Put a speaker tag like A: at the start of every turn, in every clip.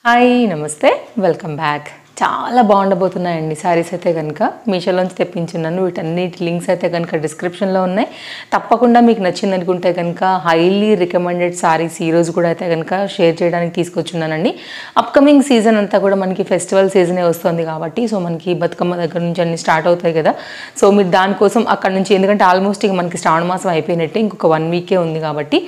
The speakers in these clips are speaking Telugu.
A: హాయ్ నమస్తే వెల్కమ్ బ్యాక్. చాలా బాగుండబోతున్నాయండి సారీస్ అయితే కనుక మీషోలోంచి తెప్పించున్నాను. వీటన్నిటి లింక్స్ అయితే కనుక డిస్క్రిప్షన్లో ఉన్నాయి. తప్పకుండా మీకు నచ్చింది అనుకుంటే కనుక హైలీ రికమెండెడ్ సారీస్ ఈరోజు కూడా అయితే కనుక షేర్ చేయడానికి తీసుకొచ్చున్నానండి. అప్కమింగ్ సీజన్ అంతా కూడా మనకి ఫెస్టివల్ సీజనే వస్తుంది కాబట్టి సో మనకి బతుకమ్మ దగ్గర నుంచి అన్ని స్టార్ట్ అవుతాయి కదా. సో మీరు దానికోసం అక్కడ నుంచి, ఎందుకంటే ఆల్మోస్ట్ ఇక మనకి శ్రావణ మాసం అయిపోయినట్టే, ఇంకొక 1 వీకే ఉంది కాబట్టి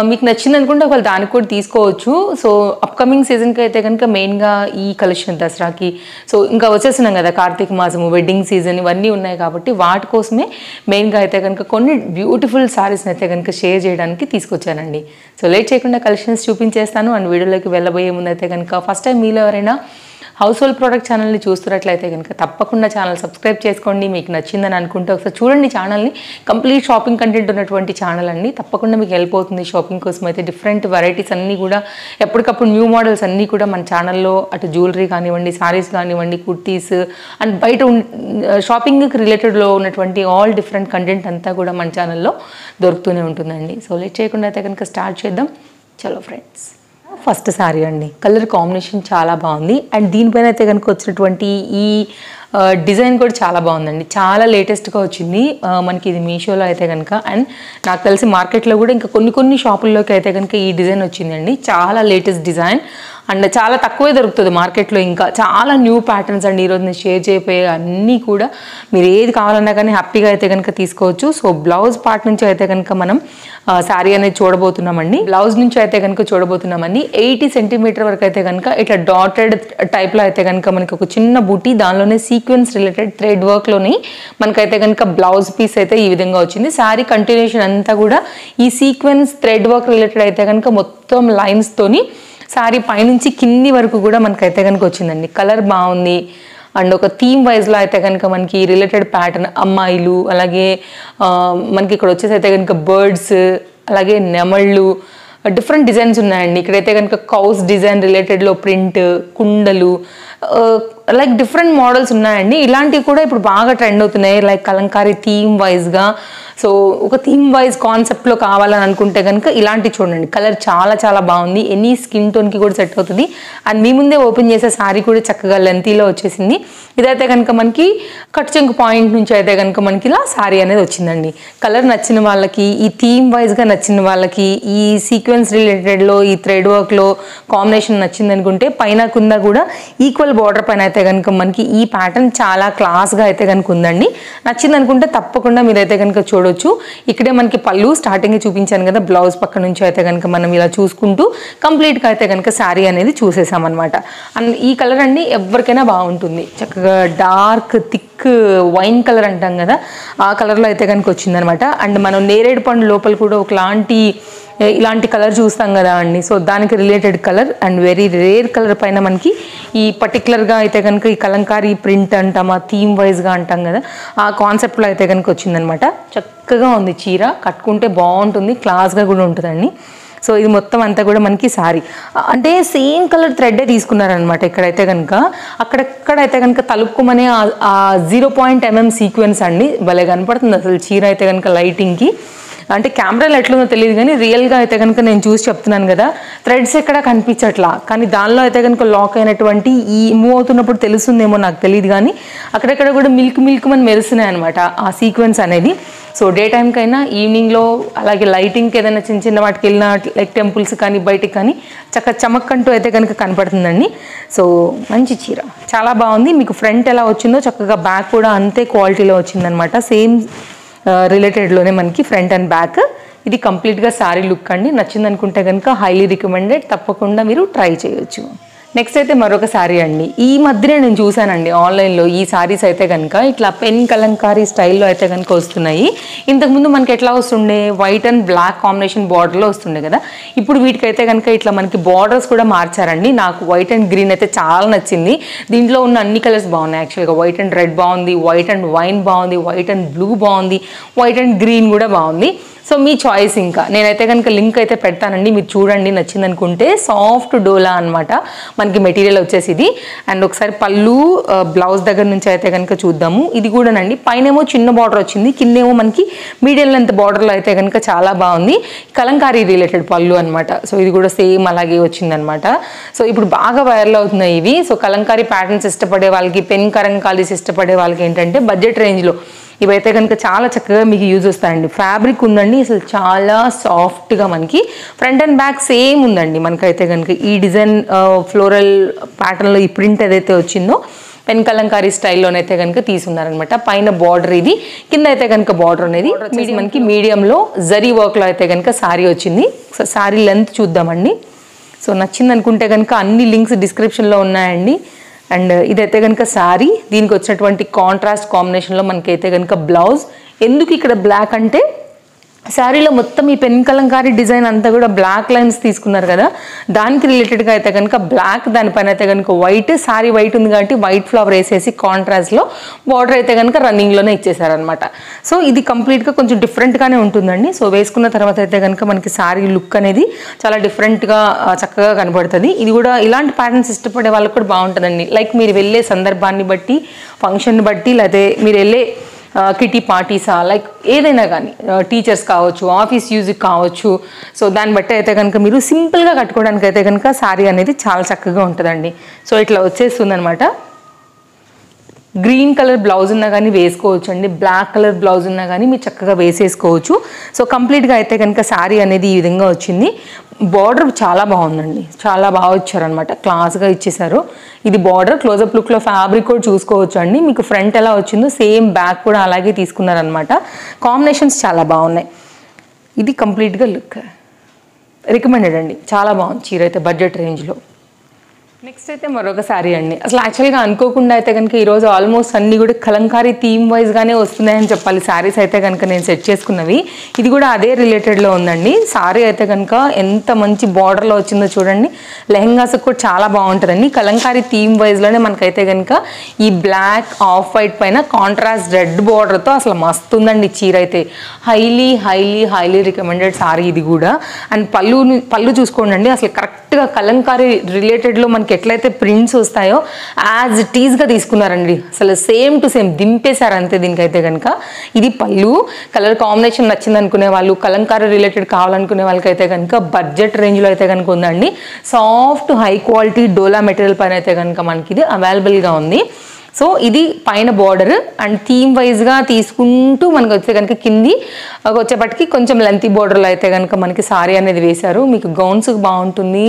A: మీకు నచ్చింది అనుకుంటే ఒకవేళ దానికి కూడా తీసుకోవచ్చు. సో అప్కమింగ్ సీజన్కి అయితే కనుక మెయిన్గా ఈ కలెక్షన్ దసరాకి, సో ఇంకా వచ్చేస్తున్నాం కదా కార్తీక మాసము, వెడ్డింగ్ సీజన్ ఇవన్నీ ఉన్నాయి కాబట్టి వాటి కోసమే మెయిన్గా అయితే కనుక కొన్ని బ్యూటిఫుల్ సారీస్ని అయితే కనుక షేర్ చేయడానికి తీసుకొచ్చానండి. సో లేట్ చేయకుండా కలెక్షన్స్ చూపించేస్తాను. అండ్ వీడియోలోకి వెళ్ళబోయే ముందు అయితే కనుక ఫస్ట్ టైం మీలో ఎవరైనా హౌస్ హోల్డ్ ప్రోడక్ట్ ఛానల్ని చూస్తున్నట్లయితే కనుక తప్పకుండా ఛానల్ సబ్స్క్రైబ్ చేసుకోండి. మీకు నచ్చిందని అనుకుంటే ఒకసారి చూడండి ఛానల్ని. కంప్లీట్ షాపింగ్ కంటెంట్ ఉన్నటువంటి ఛానల్ అండి. తప్పకుండా మీకు హెల్ప్ అవుతుంది షాపింగ్ కోసం అయితే. డిఫరెంట్ వెరైటీస్ అన్నీ కూడా ఎప్పటికప్పుడు న్యూ మోడల్స్ అన్నీ కూడా మన ఛానల్లో, అటు జ్యువెలరీ కానివ్వండి, సారీస్ కానివ్వండి, కుర్తీస్ అండ్ బయట షాపింగ్కి రిలేటెడ్లో ఉన్నటువంటి ఆల్ డిఫరెంట్ కంటెంట్ అంతా కూడా మన ఛానల్లో దొరుకుతూనే ఉంటుందండి. సో లేట్ చేయకుండా అయితే కనుక స్టార్ట్ చేద్దాం. చలో ఫ్రెండ్స్, ఫస్ట్ సారీ అండి. కలర్ కాంబినేషన్ చాలా బాగుంది. అండ్ దీనిపైన అయితే కనుక వచ్చినటువంటి ఈ డిజైన్ కూడా చాలా బాగుందండి. చాలా లేటెస్ట్గా వచ్చింది మనకి ఇది మీషోలో అయితే కనుక. అండ్ నాకు తెలిసి మార్కెట్లో కూడా ఇంకా కొన్ని షాపుల్లోకి అయితే కనుక ఈ డిజైన్ వచ్చిందండి. చాలా లేటెస్ట్ డిజైన్ అండ్ చాలా తక్కువే దొరుకుతుంది మార్కెట్లో. ఇంకా చాలా న్యూ ప్యాటర్న్స్ అండి ఈరోజు నేను షేర్ చేయబోయే అన్నీ కూడా. మీరు ఏది కావాలన్నా కానీ హ్యాపీగా అయితే కనుక తీసుకోవచ్చు. సో బ్లౌజ్ పార్ట్ నుంచి అయితే కనుక మనం శారీ అనేది చూడబోతున్నామండి. బ్లౌజ్ నుంచి అయితే కనుక చూడబోతున్నామండి. 80 సెంటీమీటర్ వరకు అయితే కనుక ఇట్లా డాటెడ్ టైప్లో అయితే కనుక మనకి ఒక చిన్న బూటీ, దానిలోనే సీక్వెన్స్ రిలేటెడ్ థ్రెడ్ వర్క్లోని మనకైతే కనుక బ్లౌజ్ పీస్ అయితే ఈ విధంగా వచ్చింది. శారీ కంటిన్యూషన్ అంతా కూడా ఈ సీక్వెన్స్ థ్రెడ్ వర్క్ రిలేటెడ్ అయితే కనుక మొత్తం లైన్స్తోని శారీ పైనుంచి కింది వరకు కూడా మనకైతే కనుక వచ్చిందండి. కలర్ బాగుంది. అండ్ ఒక థీమ్ వైజ్లో అయితే కనుక మనకి రిలేటెడ్ ప్యాటర్న్ అమ్మాయిలు, అలాగే మనకి ఇక్కడ వచ్చేసి అయితే కనుక బర్డ్స్, అలాగే నెమళ్ళు, డిఫరెంట్ డిజైన్స్ ఉన్నాయండి. ఇక్కడైతే కనుక కౌస్ డిజైన్ రిలేటెడ్లో ప్రింట్, కుండలు, లైక్ డిఫరెంట్ మోడల్స్ ఉన్నాయండి. ఇలాంటివి కూడా ఇప్పుడు బాగా ట్రెండ్ అవుతున్నాయి, లైక్ కలంకారీ థీమ్ వైజ్గా. సో ఒక థీమ్ వైజ్ కాన్సెప్ట్లో కావాలని అనుకుంటే కనుక ఇలాంటివి చూడండి. కలర్ చాలా చాలా బాగుంది. ఎనీ స్కిన్ టోన్కి కూడా సెట్ అవుతుంది. అండ్ మీ ముందే ఓపెన్ చేసే శారీ కూడా చక్కగా లెంతీలో వచ్చేసింది. ఇదైతే కనుక మనకి కట్ చెంగు పాయింట్ నుంచి అయితే కనుక మనకి ఇలా శారీ అనేది వచ్చిందండి. కలర్ నచ్చిన వాళ్ళకి, ఈ థీమ్ వైజ్గా నచ్చిన వాళ్ళకి, ఈ సీక్వెన్స్ రిలేటెడ్లో ఈ థ్రెడ్ వర్క్లో కాంబినేషన్ నచ్చింది అనుకుంటే పైన కింద కూడా ఈక్వల్ బార్డర్ పైన అయితే కనుక మనకి ఈ ప్యాటర్న్ చాలా క్లాస్గా అయితే కనుక ఉందండి. నచ్చింది అనుకుంటే తప్పకుండా మీరైతే కనుక చూడవచ్చు. ఇక్కడే మనకి పళ్ళు స్టార్టింగ్ చూపించాను కదా, బ్లౌజ్ పక్క నుంచి అయితే కనుక మనం ఇలా చూసుకుంటూ కంప్లీట్గా అయితే కనుక శారీ అనేది చూసేసామన్నమాట. అండ్ ఈ కలర్ అండి ఎవరికైనా బాగుంటుంది. చక్కగా డార్క్ థిక్ వైన్ కలర్ అంటాం కదా, ఆ కలర్లో అయితే కనుక వచ్చిందనమాట. అండ్ మనం నేరేడు పండు లోపల కూడా ఇలాంటి కలర్ చూస్తాం కదా అండి. సో దానికి related colour and very rare colour పైన మనకి ఈ పర్టికులర్గా అయితే కనుక ఈ కలంకారీ ప్రింట్ అంటాం, ఆ థీమ్ వైజ్గా అంటాం కదా, ఆ కాన్సెప్ట్లో అయితే కనుక వచ్చిందనమాట. చక్కగా ఉంది చీర, కట్టుకుంటే బాగుంటుంది, క్లాస్గా కూడా ఉంటుందండి. సో ఇది మొత్తం అంతా కూడా మనకి సారీ అంటే సేమ్ కలర్ థ్రెడ్డే తీసుకున్నారనమాట. ఇక్కడైతే కనుక అక్కడెక్కడైతే కనుక తలుపుకోమనే ఆ 0.mm సీక్వెన్స్ అండి. భలే కనపడుతుంది అసలు చీర అయితే కనుక లైటింగ్కి. అంటే కెమెరాలో ఎట్లుందో తెలియదు కానీ రియల్గా అయితే కనుక నేను చూసి చెప్తున్నాను కదా, థ్రెడ్స్ ఎక్కడ కనిపించట్లా, కానీ దానిలో అయితే కనుక లాక్ అయినటువంటి ఈ మూవ్ అవుతున్నప్పుడు తెలుస్తుందేమో నాకు తెలియదు, కానీ అక్కడెక్కడ కూడా మిల్క్ అని మెరుస్తున్నాయి అనమాట ఆ సీక్వెన్స్ అనేది. సో డే టైంకైనా, ఈవినింగ్లో, అలాగే లైటింగ్కి ఏదైనా చిన్న వాటికి వెళ్ళిన లైక్ టెంపుల్స్ కానీ బయటికి కానీ చమక్కంటూ అయితే కనుక కనపడుతుందండి. సో మంచి చీర చాలా బాగుంది. మీకు ఫ్రంట్ ఎలా వచ్చిందో చక్కగా బ్యాక్ కూడా అంతే క్వాలిటీలో వచ్చిందనమాట. సేమ్ రిలేటెడ్లోనే మనకి ఫ్రంట్ అండ్ బ్యాక్. ఇది కంప్లీట్గా శారీ లుక్ అండి. నచ్చింది అనుకుంటే కనుక హైలీ రికమెండెడ్, తప్పకుండా మీరు ట్రై చేయొచ్చు. నెక్స్ట్ అయితే మరొక శారీ అండి. ఈ మధ్యనే నేను చూశానండి ఆన్లైన్లో ఈ శారీస్ అయితే కనుక ఇట్లా పెన్ కలంకారీ స్టైల్లో అయితే కనుక వస్తున్నాయి. ఇంతకుముందు మనకి ఎట్లా వస్తుండే, వైట్ అండ్ బ్లాక్ కాంబినేషన్ బార్డర్లో వస్తుండే కదా, ఇప్పుడు వీటికైతే కనుక ఇట్లా మనకి బార్డర్స్ కూడా మార్చారండి. నాకు వైట్ అండ్ గ్రీన్ అయితే చాలా నచ్చింది. దీంట్లో ఉన్న అన్ని కలర్స్ బాగున్నాయి యాక్చువల్గా. వైట్ అండ్ రెడ్ బాగుంది, వైట్ అండ్ వైన్ బాగుంది, వైట్ అండ్ బ్లూ బాగుంది, వైట్ అండ్ గ్రీన్ కూడా బాగుంది. సో మీ చాయిస్. ఇంకా నేనైతే కనుక లింక్ అయితే పెడతానండి, మీరు చూడండి. నచ్చింది అనుకుంటే సాఫ్ట్ డోలా అనమాట. మనకి మెటీరియల్ వచ్చేసి ఇది. అండ్ ఒకసారి పళ్ళు బ్లౌజ్ దగ్గర నుంచి అయితే కనుక చూద్దాము. ఇది కూడానండి పైనేమో చిన్న బార్డర్ వచ్చింది, కిందేమో మనకి మీడియం లెంత్ బార్డర్లో అయితే కనుక చాలా బాగుంది. కలంకారీ రిలేటెడ్ పళ్ళు అనమాట. సో ఇది కూడా సేమ్ అలాగే వచ్చిందనమాట. సో ఇప్పుడు బాగా వైరల్ అవుతున్నాయి ఇవి. సో కలంకారీ ప్యాటర్న్స్ ఇష్టపడే వాళ్ళకి, పెన్ కలంకారీస్ ఇష్టపడే వాళ్ళకి ఏంటంటే బడ్జెట్ రేంజ్లో ఇవైతే కనుక చాలా చక్కగా మీకు యూజ్ వస్తాయండి. ఫ్యాబ్రిక్ ఉందండి అసలు చాలా సాఫ్ట్గా, మనకి ఫ్రంట్ అండ్ బ్యాక్ సేమ్ ఉందండి. మనకైతే కనుక ఈ డిజైన్ ఫ్లోరల్ ప్యాటర్న్లో ఈ ప్రింట్ ఏదైతే వచ్చిందో పెన్ కలంకారీ స్టైల్లోనైతే కనుక తీసుకున్నారనమాట. పైన బార్డర్ ఇది, కింద అయితే కనుక బార్డర్ అనేది మనకి మీడియంలో జరీ వర్క్లో అయితే కనుక శారీ వచ్చింది. సో శారీ లెంత్ చూద్దామండి. సో నచ్చింది అనుకుంటే కనుక అన్ని లింక్స్ డిస్క్రిప్షన్లో ఉన్నాయండి. అండ్ ఇదైతే కనుక శారీ, దీనికి వచ్చినటువంటి కాంట్రాస్ట్ కాంబినేషన్లో మనకైతే కనుక బ్లౌజ్. ఎందుకు ఇక్కడ బ్లాక్ అంటే శారీలో మొత్తం ఈ పెన్ కలంకారీ డిజైన్ అంతా కూడా బ్లాక్ లైన్స్ తీసుకున్నారు కదా, దానికి రిలేటెడ్గా అయితే కనుక బ్లాక్, దానిపైన అయితే కనుక వైట్, శారీ వైట్ ఉంది కాబట్టి వైట్ ఫ్లవర్ వేసేసి కాంట్రాస్ట్లో బార్డర్ అయితే కనుక రన్నింగ్లోనే ఇచ్చేసారనమాట. సో ఇది కంప్లీట్గా కొంచెం డిఫరెంట్గానే ఉంటుందండి. సో వేసుకున్న తర్వాత అయితే కనుక మనకి శారీ లుక్ అనేది చాలా డిఫరెంట్గా చక్కగా కనబడుతుంది. ఇది కూడా ఇలాంటి ప్యాటర్న్స్ ఇష్టపడే వాళ్ళకి కూడా బాగుంటుందండి. లైక్ మీరు వెళ్ళే సందర్భాన్ని బట్టి, ఫంక్షన్ బట్టి, లేకపోతే మీరు వెళ్ళే కిటీ పార్టీసా, లైక్ ఏదైనా కానీ, టీచర్స్ కావచ్చు, ఆఫీస్ యూజ్కి కావచ్చు. సో దాన్ని బట్టి అయితే కనుక మీరు సింపుల్గా కట్టుకోవడానికి అయితే కనుక శారీ అనేది చాలా చక్కగా ఉంటుందండి. సో ఇట్లా వచ్చేస్తుంది అనమాట. గ్రీన్ కలర్ బ్లౌజ్ ఉన్నా కానీ వేసుకోవచ్చు అండి, బ్లాక్ కలర్ బ్లౌజ్ ఉన్నా కానీ మీరు చక్కగా వేసేసుకోవచ్చు. సో కంప్లీట్గా అయితే కనుక శారీ అనేది ఈ విధంగా వచ్చింది. బార్డర్ చాలా బాగుందండి, చాలా బాగా ఇచ్చారనమాట, క్లాస్గా ఇచ్చేసారు. ఇది బార్డర్ క్లోజప్ లుక్లో ఫ్యాబ్రిక్ కూడా చూసుకోవచ్చు అండి. మీకు ఫ్రంట్ ఎలా వచ్చిందో సేమ్ బ్యాక్ కూడా అలాగే తీసుకున్నారనమాట. కాంబినేషన్స్ చాలా బాగున్నాయి. ఇది కంప్లీట్గా లుక్ రికమెండెడ్ అండి, చాలా బాగుంది చీర అయితే బడ్జెట్ రేంజ్లో. నెక్స్ట్ అయితే మరొక శారీ అండి. అసలు యాక్చువల్గా అనుకోకుండా అయితే కనుక ఈరోజు ఆల్మోస్ట్ అన్నీ కూడా కలంకారీ థీమ్ వైజ్గానే వస్తున్నాయని చెప్పాలి. శారీస్ అయితే కనుక నేను సెట్ చేసుకున్నవి, ఇది కూడా అదే రిలేటెడ్లో ఉందండి. శారీ అయితే కనుక ఎంత మంచి బార్డర్లో వచ్చిందో చూడండి. లెహంగాస్ కూడా చాలా బాగుంటుందండి. కలంకారీ థీమ్ వైజ్లోనే మనకైతే కనుక ఈ బ్లాక్ ఆఫ్ వైట్ పైన కాంట్రాస్ట్ రెడ్ బార్డర్తో అసలు మస్తు ఉందండి చీర అయితే. Highly highly highly recommended sari ఇది కూడా. అండ్ పళ్ళు చూసుకోండి అండి, అసలు కరెక్ట్గా కలంకారీ రిలేటెడ్లో మనకి ఎట్లయితే ప్రింట్స్ వస్తాయో యాజ్ ఇట్ ఈజ్గా తీసుకున్నారండి. అసలు సేమ్ టు సేమ్ దింపేశారు అంతే దీనికైతే కనుక. ఇది పళ్ళు. కలర్ కాంబినేషన్ నచ్చింది అనుకునే వాళ్ళు, కలంకారీ రిలేటెడ్ కావాలనుకునే వాళ్ళకైతే కనుక బడ్జెట్ రేంజ్లో అయితే కనుక ఉందండి. సాఫ్ట్ హై క్వాలిటీ డోలా మెటీరియల్ పైన అయితే కనుక మనకి ఇది అవైలబుల్గా ఉంది. సో ఇది పైన బార్డర్ అండ్ థీమ్ వైజ్గా తీసుకుంటూ మనకు వచ్చే కనుక కింది వచ్చేపటికి కొంచెం లెంతీ బార్డర్లో అయితే కనుక మనకి సారీ అనేది వేశారు. మీకు గౌన్స్కి బాగుంటుంది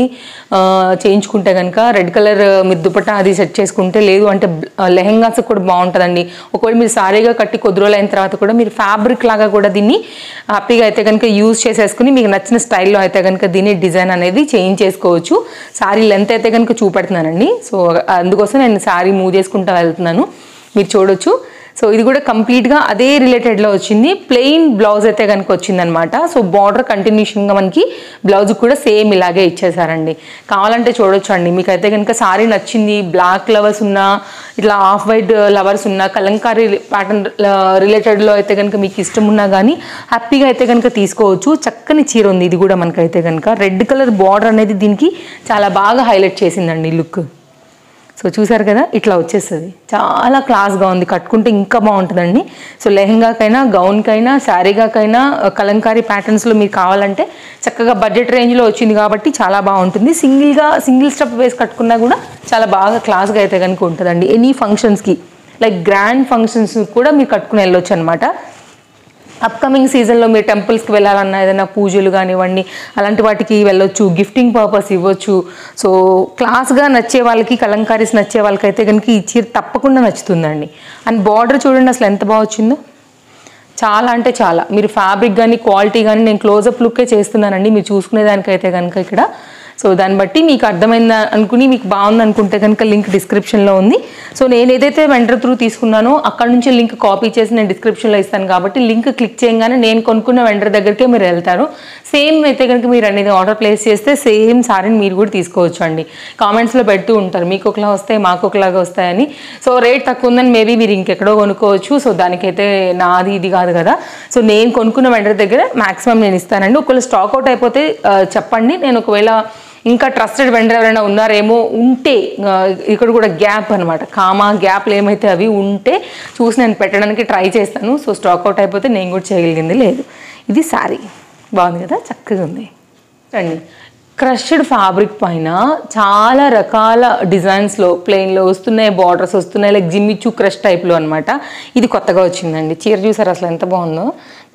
A: చేయించుకుంటే కనుక. రెడ్ కలర్ మీరు దుపట్టా అది సెట్ చేసుకుంటే, లేదు అంటే లెహెంగాస్కి కూడా బాగుంటుందండి. ఒకవేళ మీరు సారీగా కట్టి కొద్ది రోజులు అయిన తర్వాత కూడా మీరు ఫ్యాబ్రిక్ లాగా కూడా దీన్ని హ్యాపీగా అయితే కనుక యూజ్ చేసేసుకుని మీకు నచ్చిన స్టైల్లో అయితే కనుక దీన్ని డిజైన్ అనేది చేంజ్ చేసుకోవచ్చు. సారీ లెంత్ అయితే కనుక చూపెడుతున్నానండి. సో అందుకోసం నేను సారీ మూవ్ చేసుకుంటూ వెళ్తున్నాను, మీరు చూడొచ్చు. సో ఇది కూడా కంప్లీట్గా అదే రిలేటెడ్లో వచ్చింది. ప్లెయిన్ బ్లౌజ్ అయితే కనుక వచ్చిందనమాట. సో బార్డర్ కంటిన్యూషన్గా మనకి బ్లౌజ్ కూడా సేమ్ ఇలాగే ఇచ్చేసారండి. కావాలంటే చూడొచ్చు అండి. మీకైతే కనుక సారీ నచ్చింది, బ్లాక్ లవర్స్ ఉన్నా, ఇట్లా ఆఫ్ వైట్ లవర్స్ ఉన్నా, కలంకారీ ప్యాటర్న్ రిలేటెడ్లో అయితే కనుక మీకు ఇష్టం ఉన్నా కానీ హ్యాపీగా అయితే కనుక తీసుకోవచ్చు. చక్కని చీర ఉంది ఇది కూడా. మనకైతే కనుక రెడ్ కలర్ బార్డర్ అనేది దీనికి చాలా బాగా హైలైట్ చేసిందండి లుక్. సో చూసారు కదా, ఇట్లా వచ్చేస్తుంది. చాలా క్లాస్గా ఉంది, కట్టుకుంటే ఇంకా బాగుంటుందండి. సో లెహంగాకైనా, గౌన్కైనా, శారీగాకైనా కలంకారీ ప్యాటర్న్స్లో మీరు కావాలంటే చక్కగా బడ్జెట్ రేంజ్లో వచ్చింది కాబట్టి చాలా బాగుంటుంది. సింగిల్ స్టెప్ వేసి కట్టుకున్నా కూడా చాలా బాగా క్లాస్గా అయితే కనుక ఉంటుందండి. ఎనీ ఫంక్షన్స్కి, లైక్ గ్రాండ్ ఫంక్షన్స్ కూడా మీరు కట్టుకుని వెళ్ళొచ్చు అనమాట. అప్కమింగ్ సీజన్లో మీరు టెంపుల్స్కి వెళ్ళాలన్నా, ఏదైనా పూజలు కానివ్వండి అలాంటి వాటికి వెళ్ళొచ్చు, గిఫ్టింగ్ పర్పస్ ఇవ్వచ్చు. సో క్లాస్గా నచ్చే వాళ్ళకి, కలంకారీస్ నచ్చే వాళ్ళకి అయితే కనుక ఈ చీర తప్పకుండా నచ్చుతుందండి. అండ్ బార్డర్ చూడండి అసలు ఎంత బాగా వచ్చిందో, చాలా అంటే చాలా. మీరు ఫ్యాబ్రిక్ కానీ క్వాలిటీ కానీ నేను క్లోజప్ లుక్కే చేస్తున్నానండి మీరు చూసుకునే దానికైతే కనుక ఇక్కడ. సో దాన్ని బట్టి మీకు అర్థమైందా అనుకుని, మీకు బాగుంది అనుకుంటే కనుక లింక్ డిస్క్రిప్షన్లో ఉంది. సో నేను ఏదైతే వెండర్ త్రూ తీసుకున్నానో అక్కడ నుంచి లింక్ కాపీ చేసి నేను డిస్క్రిప్షన్లో ఇస్తాను కాబట్టి లింక్ క్లిక్ చేయగానే నేను కొనుక్కున్న వెండర్ దగ్గరికే మీరు వెళ్తారు. సేమ్ అయితే కనుక మీరు అనేది ఆర్డర్ ప్లేస్ చేస్తే సేమ్ సారీని మీరు కూడా తీసుకోవచ్చు అండి. కామెంట్స్లో పెడుతూ ఉంటారు మీకు ఒకలా వస్తాయి, మాకు ఒకలాగా వస్తాయని. సో రేట్ తక్కువ ఉందని మేబీ మీరు ఇంకెక్కడో కొనుక్కోవచ్చు. సో దానికైతే నాది ఇది కాదు కదా. సో నేను కొనుక్కున్న వెండర్ దగ్గర మ్యాక్సిమం నేను ఇస్తానండి. ఒకవేళ స్టాక్ అవుట్ అయిపోతే చెప్పండి, నేను ఒకవేళ ఇంకా ట్రస్టెడ్ వెండర్ ఎవరైనా ఉన్నారేమో ఉంటే ఇక్కడ కూడా గ్యాప్ అనమాట, కామా గ్యాప్లు ఏమైతే అవి ఉంటే చూసి నేను పెట్టడానికి ట్రై చేస్తాను. సో స్టాక్ అవుట్ అయిపోతే నేను కూడా చేయగలిగింది లేదు. ఇది శారీ బాగుంది కదా, చక్కగా ఉంది. రండి, క్రష్డ్ ఫ్యాబ్రిక్ పైన చాలా రకాల డిజైన్స్లో ప్లెయిన్లో వస్తున్నాయి, బార్డర్స్ వస్తున్నాయి, లైక్ జిమ్మిచూ క్రష్ టైప్లో అనమాట. ఇది కొత్తగా వచ్చిందండి. చీర చూసారు అసలు ఎంత బాగుందో,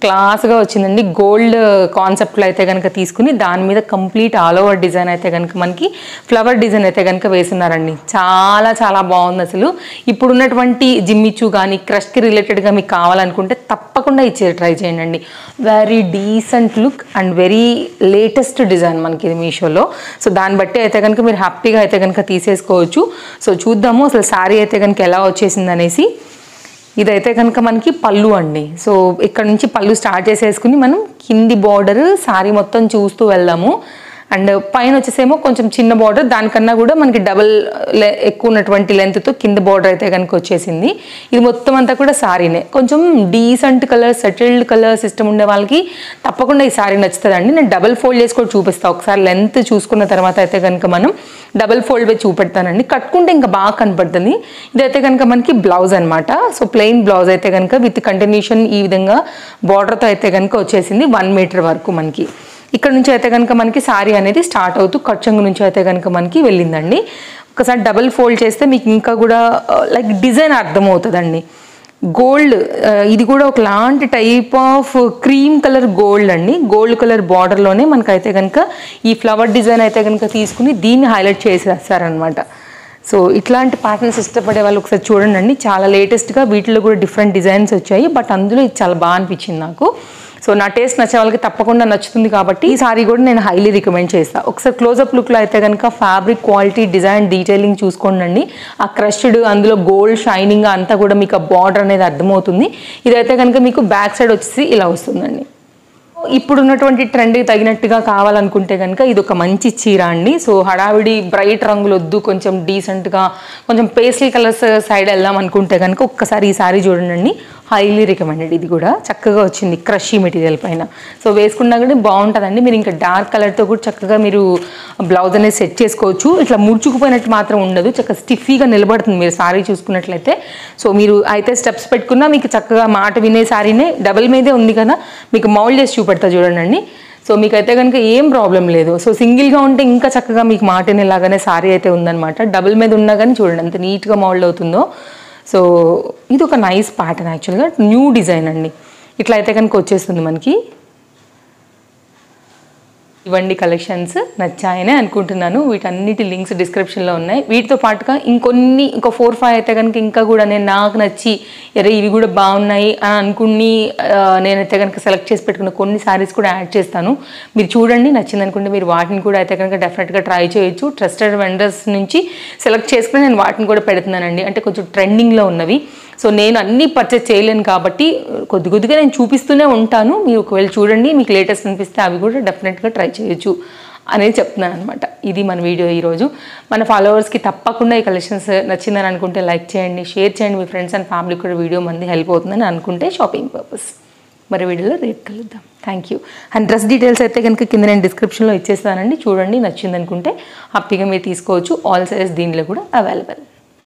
A: క్లాస్గా వచ్చిందండి. గోల్డ్ కాన్సెప్ట్లో అయితే కనుక తీసుకుని దాని మీద కంప్లీట్ ఆల్ ఓవర్ డిజైన్ అయితే కనుక మనకి ఫ్లవర్ డిజైన్ అయితే కనుక వేస్తున్నారండి. చాలా చాలా బాగుంది అసలు. ఇప్పుడున్నటువంటి జిమ్మిచూ కానీ క్రష్కి రిలేటెడ్గా మీకు కావాలనుకుంటే తప్పకుండా ఈ చీర ట్రై చేయండి. Very decent look and very latest design మనకి ఇది మీషోలో. సో దాన్ని బట్టి అయితే కనుక మీరు హ్యాపీగా అయితే కనుక తీసేసుకోవచ్చు. సో చూద్దాము అసలు శారీ అయితే కనుక ఎలా వచ్చేసింది అనేసి. ఇదైతే కనుక మనకి పళ్ళు అండి. సో ఇక్కడ నుంచి పళ్ళు స్టార్ట్ చేసేసుకుని మనం కింది బార్డర్ శారీ మొత్తం చూస్తూ వెళ్దాము. అండ్ పైన వచ్చేసేమో కొంచెం చిన్న బార్డర్, దానికన్నా కూడా మనకి డబల్ ఎక్కువ ఉన్నటువంటి లెంత్తో కింద బార్డర్ అయితే కనుక వచ్చేసింది. ఇది మొత్తం అంతా కూడా శారీనే. కొంచెం decent colour, settled colour system ఉండే వాళ్ళకి తప్పకుండా ఈ శారీ నచ్చుతుందండి. నేను డబల్ ఫోల్డ్ చేసి కూడా చూపిస్తాను. ఒకసారి లెంత్ చూసుకున్న తర్వాత అయితే కనుక మనం డబల్ ఫోల్డ్ వేసి చూపెడతానండి. కట్టుకుంటే ఇంకా బాగా కనపడుతుంది. ఇదైతే కనుక మనకి బ్లౌజ్ అనమాట. సో ప్లెయిన్ బ్లౌజ్ అయితే కనుక విత్ కంటిన్యూషన్ ఈ విధంగా బార్డర్తో అయితే కనుక వచ్చేసింది 1 మీటర్ వరకు మనకి. ఇక్కడ నుంచి అయితే కనుక మనకి శారీ అనేది స్టార్ట్ అవుతూ కచ్చంగు నుంచి అయితే కనుక మనకి వెళ్ళిందండి. ఒకసారి డబల్ ఫోల్డ్ చేస్తే మీకు ఇంకా కూడా లైక్ డిజైన్ అర్థమవుతుందండి. గోల్డ్, ఇది కూడా ఒకలాంటి type of cream colour gold అండి. గోల్డ్ కలర్ బార్డర్లోనే మనకైతే కనుక ఈ ఫ్లవర్ డిజైన్ అయితే కనుక తీసుకుని దీన్ని హైలైట్ చేసేస్తారనమాట. సో ఇట్లాంటి ప్యాటర్న్స్ ఇష్టపడే వాళ్ళు ఒకసారి చూడండి. చాలా లేటెస్ట్గా వీటిలో కూడా డిఫరెంట్ డిజైన్స్ వచ్చాయి. బట్ అందులో ఇది చాలా బాగా అనిపించింది నాకు. సో నా టేస్ట్ నచ్చే వాళ్ళకి తప్పకుండా నచ్చుతుంది కాబట్టి ఈ సారీ కూడా నేను హైలీ రికమెండ్ చేస్తాను. ఒకసారి క్లోజప్ లుక్లో అయితే కనుక ఫ్యాబ్రిక్ క్వాలిటీ, డిజైన్, డీటెయిలింగ్ చూసుకోండి. ఆ క్రష్డ్, అందులో గోల్డ్ షైనింగ్ అంతా కూడా మీకు ఆ బార్డర్ అనేది అర్థమవుతుంది. ఇదైతే కనుక మీకు బ్యాక్ సైడ్ వచ్చేసి ఇలా వస్తుందండి. ఇప్పుడున్నటువంటి ట్రెండ్కి తగినట్టుగా కావాలనుకుంటే కనుక ఇది ఒక మంచి చీర అండి. సో హడావిడి బ్రైట్ రంగులు వద్దు, కొంచెం డీసెంట్గా కొంచెం పేస్టల్ కలర్స్ సైడ్ వెళ్దాం అనుకుంటే కనుక ఒక్కసారి ఈ సారీ చూడండి. Highly recommended. ఇది కూడా చక్కగా వచ్చింది క్రషీ మెటీరియల్ పైన. సో వేసుకున్నా కూడా బాగుంటుందండి. మీరు ఇంకా డార్క్ కలర్తో కూడా చక్కగా మీరు బ్లౌజ్ అనేది సెట్ చేసుకోవచ్చు. ఇట్లా ముడుచుకుపోయినట్టు మాత్రం ఉండదు, చక్కగా స్టిఫీగా నిలబడుతుంది మీరు సారీ చూసుకున్నట్లయితే. సో మీరు అయితే స్టెప్స్ పెట్టుకున్నా మీకు చక్కగా మాట వినే సారీనే. డబల్ మీదే ఉంది కదా, మీకు మౌల్డ్ చేసి చూపెడతా చూడండి. సో మీకైతే కనుక ఏం ప్రాబ్లం లేదు. సో సింగిల్గా ఉంటే ఇంకా చక్కగా మీకు మాటనేలాగానే సారీ అయితే ఉందన్నమాట. డబుల్ మీద ఉన్నా కానీ చూడండి ఎంత నీట్గా మౌల్డ్ అవుతుందో. సో ఇది ఒక నైస్ ప్యాటర్న్, యాక్చువల్గా న్యూ డిజైన్ అండి. ఇట్లా అయితే కనుక వచ్చేస్తుంది మనకి. ఇవన్నీ కలెక్షన్స్ నచ్చాయనే అనుకుంటున్నాను. వీటన్నిటి లింక్స్ డిస్క్రిప్షన్లో ఉన్నాయి. వీటితో పాటుగా ఇంకో 4-5 అయితే కనుక ఇంకా కూడా నేను నాకు నచ్చి అరే ఇవి కూడా బాగున్నాయి అని అనుకుని నేనైతే కనుక సెలెక్ట్ చేసి పెట్టుకున్న కొన్ని శారీస్ కూడా యాడ్ చేస్తాను. మీరు చూడండి, నచ్చింది అనుకుంటే మీరు వాటిని కూడా అయితే కనుక డెఫినెట్గా ట్రై చేయొచ్చు. ట్రస్టెడ్ వెండర్స్ నుంచి సెలెక్ట్ చేసుకుని నేను వాటిని కూడా పెడుతున్నానండి. అంటే కొంచెం ట్రెండింగ్లో ఉన్నవి. సో నేను అన్నీ పర్చేస్ చేయలేను కాబట్టి కొద్దిగా నేను చూపిస్తూనే ఉంటాను. మీరు ఒకవేళ చూడండి, మీకు లేటెస్ట్ అనిపిస్తే అవి కూడా డెఫినెట్గా ట్రై చేయొచ్చు అనేది చెప్తున్నాను అనమాట. ఇది మన వీడియో ఈరోజు. మన ఫాలోవర్స్కి తప్పకుండా ఈ కలెక్షన్స్ నచ్చిందని అనుకుంటే లైక్ చేయండి, షేర్ చేయండి. మీ ఫ్రెండ్స్ అండ్ ఫ్యామిలీకి కూడా వీడియో మంది హెల్ప్ అవుతుందని అనుకుంటే షాపింగ్ పర్పస్. మరి వీడియోలో రేపు కలుద్దాం. Thank you. And dress details అయితే కనుక కింద నేను డిస్క్రిప్షన్లో ఇచ్చేస్తానండి. చూడండి, నచ్చింది అనుకుంటే హ్యాపీగా మీరు తీసుకోవచ్చు. ఆల్ సైజ్ దీనిలో కూడా అవైలబుల్.